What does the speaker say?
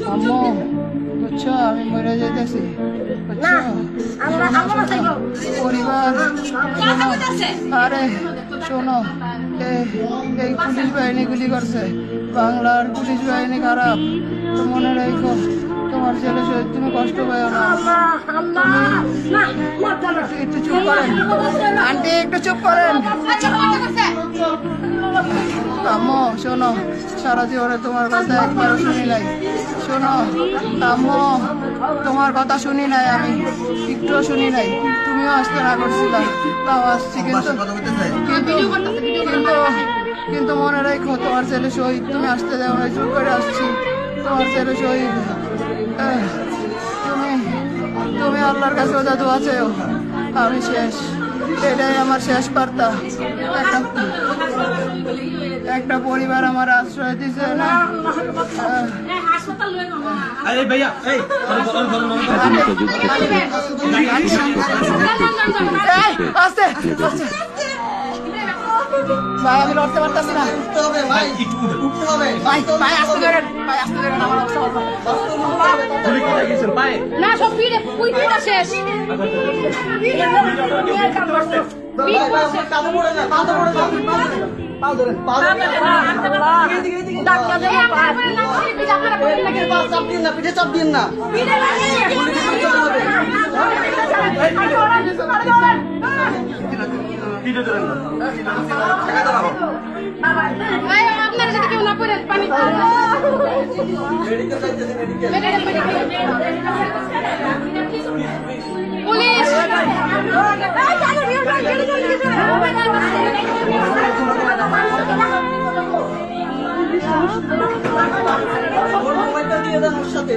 আম্মু বুঝছো আমি মরে যেতেছি পরিবার আরে শোনো এই পুলিশ বাহিনী গুলি করছে বাংলার পুলিশ বাহিনী খারাপ তো মনে রেখো তোমার ছেলে শহীদ তুমি কষ্ট পাও না একটু চুপ করেন আন্টি একটু চুপ করেন আম্মু শোনো সারা জীবনে তোমার কথা একবারও শুনি নাই শোনো আম্মু তোমার কথা শুনি নাই আমি একটুও শুনি নাই তুমিও আসতে না করছিলাম তাও আসছি কিন্তু মনে রেখো তোমার ছেলে শহীদ তুমি আসতে দেও না চুপ করে আসছি তোমার ছেলে শহীদ তুমি আল্লাহর কাছে ওটা দোয়া চেও আমি শেষ এটাই আমার শেষ বার্তা একটা পরিবার আমার আশ্রয় দিছে না ভাই আমি লড়তে পারতেছি না না সব শেষ পিঠে চাপ দিন না আপনারা যদি কেউ না পড়ে পানি পুলিশ ওর মোবাইলটা দিয়ে দেন ওর সাথে